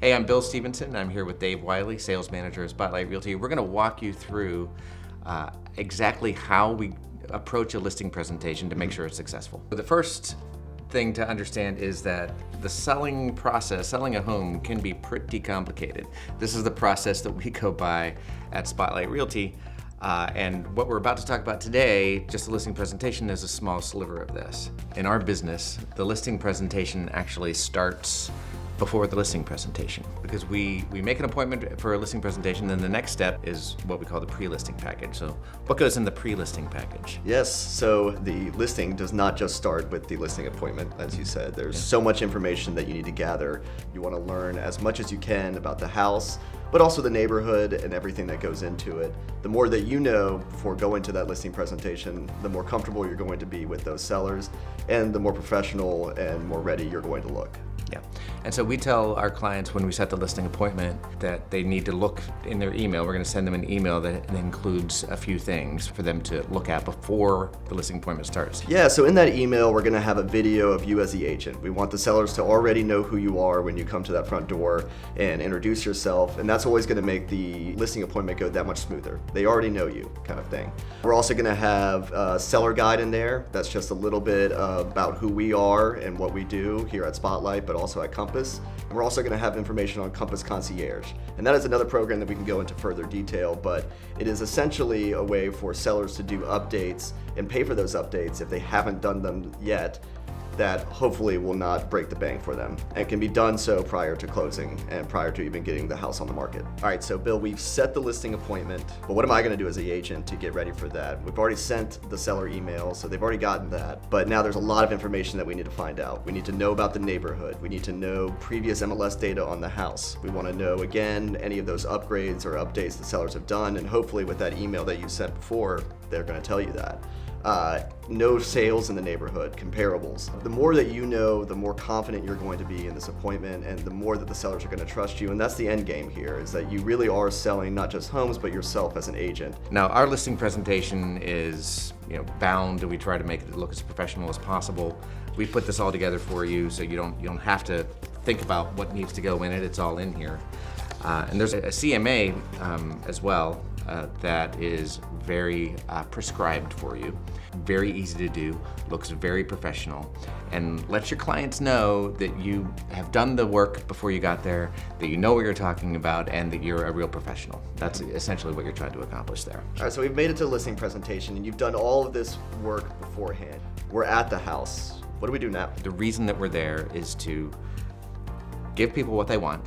Hey, I'm Bill Stevenson. I'm here with Dave Wiley, Sales Manager at Spotlight Realty. We're going to walk you through exactly how we approach a listing presentation to make sure it's successful. The first thing to understand is that the selling process, selling a home, can be pretty complicated. This is the process that we go by at Spotlight Realty. And what we're about to talk about today, just the listing presentation, is a small sliver of this. In our business, the listing presentation actually starts before the listing presentation, because we make an appointment for a listing presentation, then the next step is what we call the pre-listing package. So what goes in the pre-listing package? Yes, so the listing does not just start with the listing appointment, as you said. There's so much information that you need to gather. You want to learn as much as you can about the house, but also the neighborhood and everything that goes into it. The more that you know before going to that listing presentation, the more comfortable you're going to be with those sellers, and the more professional and more ready you're going to look. Yeah, and so we tell our clients when we set the listing appointment that they need to look in their email. We're going to send them an email that includes a few things for them to look at before the listing appointment starts. Yeah, so in that email, we're going to have a video of you as the agent. We want the sellers to already know who you are when you come to that front door and introduce yourself, and that's always going to make the listing appointment go that much smoother. They already know you, kind of thing. We're also going to have a seller guide in there. That's just a little bit about who we are and what we do here at Spotlight, but also at Compass. And we're also going to have information on Compass Concierge. And that is another program that we can go into further detail, but it is essentially a way for sellers to do updates and pay for those updates if they haven't done them yet, that hopefully will not break the bank for them, and can be done so prior to closing and prior to even getting the house on the market. All right, so Bill, we've set the listing appointment, but what am I gonna do as the agent to get ready for that? We've already sent the seller email, so they've already gotten that, but now there's a lot of information that we need to find out. We need to know about the neighborhood. We need to know previous MLS data on the house. We wanna know, again, any of those upgrades or updates the sellers have done, and hopefully with that email that you sent before, they're gonna tell you that. No sales in the neighborhood, comparables. The more that you know, the more confident you're going to be in this appointment, and the more that the sellers are going to trust you. And that's the end game here, is that you really are selling not just homes, but yourself as an agent. Now, our listing presentation is bound, and we try to make it look as professional as possible. We put this all together for you, so you don't have to think about what needs to go in it. It's all in here. And there's a CMA as well that is very prescribed for you, very easy to do, looks very professional, and lets your clients know that you have done the work before you got there, that you know what you're talking about, and that you're a real professional. That's essentially what you're trying to accomplish there. All right, so we've made it to the listing presentation, and you've done all of this work beforehand. We're at the house. What do we do now? The reason that we're there is to give people what they want.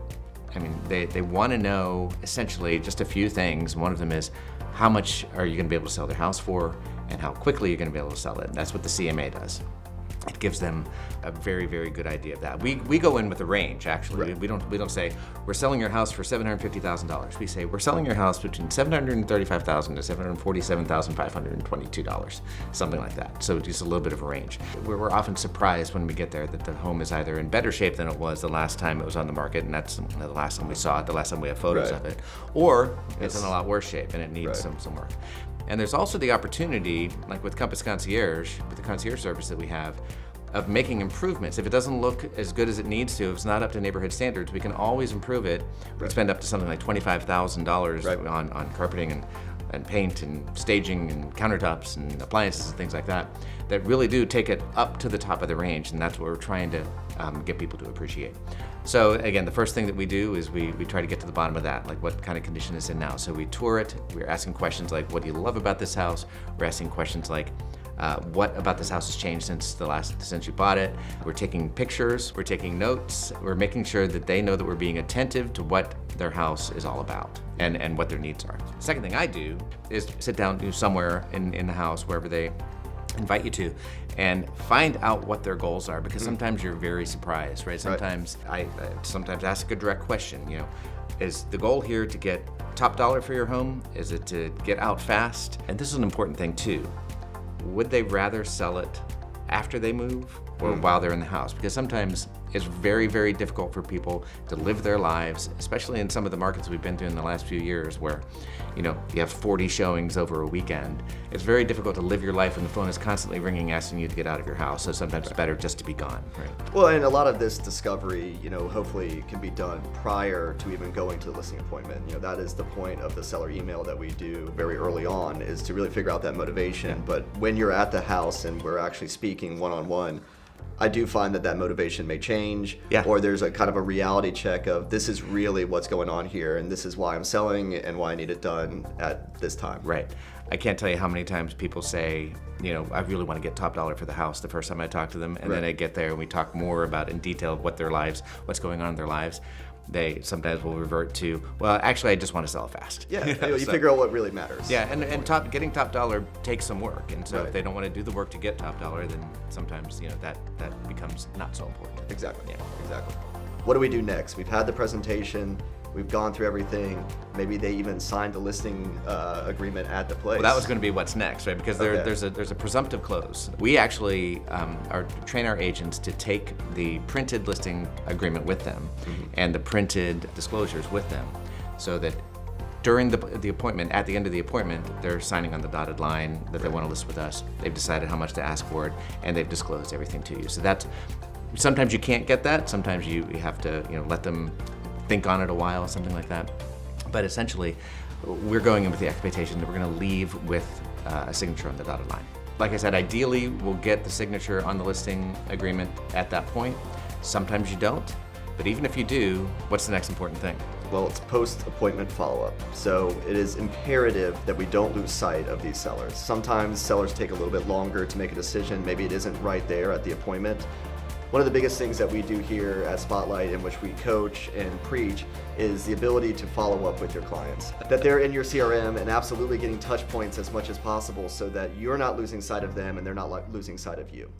I mean, they want to know essentially just a few things. One of them is, how much are you going to be able to sell their house for, and how quickly you're going to be able to sell it. And that's what the CMA does. It gives them a very, very good idea of that. We go in with a range, actually. Right. We don't say, we're selling your house for $750,000. We say, we're selling your house between $735,000 to $747,522, something like that. So just a little bit of a range. We're often surprised when we get there that the home is either in better shape than it was the last time it was on the market, and that's the last time we saw it, the last time we have photos of it, or it's in a lot worse shape and it needs some work. And there's also the opportunity, like with Compass Concierge, with the concierge service that we have, of making improvements. If it doesn't look as good as it needs to, if it's not up to neighborhood standards, we can always improve it. We spend up to something like $25,000 on carpeting and paint and staging and countertops and appliances and things like that, that really do take it up to the top of the range, and that's what we're trying to get people to appreciate. So again, the first thing that we do is we try to get to the bottom of that, like what kind of condition it's in now. So we tour it, we're asking questions like, what do you love about this house? We're asking questions like, what about this house has changed since you bought it? We're taking pictures, we're taking notes, we're making sure that they know that we're being attentive to what their house is all about and what their needs are. The second thing I do is sit down somewhere in the house, wherever they invite you to, and find out what their goals are, because sometimes you're very surprised, right? Sometimes I sometimes ask a direct question, is the goal here to get top dollar for your home? Is it to get out fast? And this is an important thing too. Would they rather sell it after they move or while they're in the house, because sometimes it's very, very difficult for people to live their lives, especially in some of the markets we've been through in the last few years where, you have 40 showings over a weekend. It's very difficult to live your life when the phone is constantly ringing asking you to get out of your house, so sometimes it's better just to be gone. Right. Well, and a lot of this discovery, hopefully can be done prior to even going to the listing appointment. That is the point of the seller email that we do very early on, is to really figure out that motivation. But when you're at the house and we're actually speaking one-on-one, I do find that motivation may change, or there's a kind of a reality check of this is really what's going on here, and this is why I'm selling and why I need it done at this time. Right. I can't tell you how many times people say, I really want to get top dollar for the house the first time I talk to them, and then I get there and we talk more about in detail what's going on in their lives. They sometimes will revert to, well, actually, I just want to sell it fast. Yeah, you figure out what really matters. Yeah, and getting top dollar takes some work, and so if they don't want to do the work to get top dollar, then sometimes that becomes not so important. Exactly. Yeah, exactly. What do we do next? We've had the presentation. We've gone through everything. Maybe they even signed a listing agreement at the place. Well, that was going to be what's next, right? Because there's a presumptive close. We actually train our agents to take the printed listing agreement with them and the printed disclosures with them, so that during the appointment, at the end of the appointment, they're signing on the dotted line that they want to list with us. They've decided how much to ask for it, and they've disclosed everything to you. So that's, sometimes you can't get that. Sometimes you have to let them think on it a while, something like that. But essentially, we're going in with the expectation that we're going to leave with a signature on the dotted line. Like I said, ideally, we'll get the signature on the listing agreement at that point. Sometimes you don't, but even if you do, what's the next important thing? Well, it's post-appointment follow-up. So it is imperative that we don't lose sight of these sellers. Sometimes sellers take a little bit longer to make a decision. Maybe it isn't right there at the appointment. One of the biggest things that we do here at Spotlight, in which we coach and preach, is the ability to follow up with your clients. That they're in your CRM and absolutely getting touch points as much as possible, so that you're not losing sight of them and they're not losing sight of you.